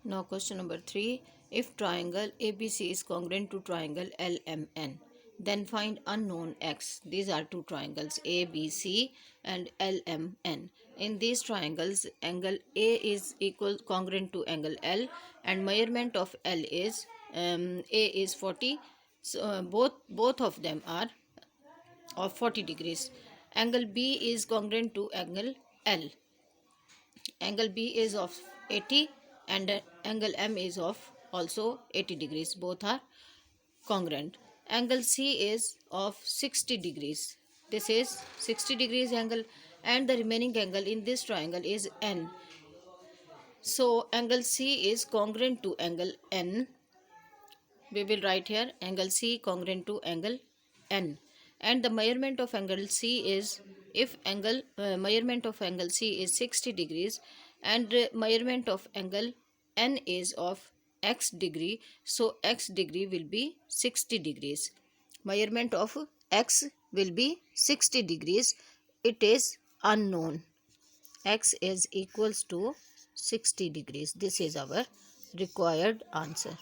Now question number 3. If triangle ABC is congruent to triangle LMN, then find unknown x. These are two triangles ABC and LMN. In these triangles, angle A is equal congruent to angle L, and measurement of L is A is 40. So both of them are of 40 degrees. Angle B is congruent to angle L. Angle B is of 80 and angle M is of also 80 degrees. Both are congruent. Angle C is of 60 degrees. This is 60 degrees angle, and the remaining angle in this triangle is N. So angle C is congruent to angle N. We will write here angle C congruent to angle N, and the measurement of angle C is, if angle measurement of angle C is 60 degrees and measurement of angle N is of x degree, so x degree will be 60 degrees. Measurement of x will be 60 degrees. It is unknown. X is equals to 60 degrees. This is our required answer.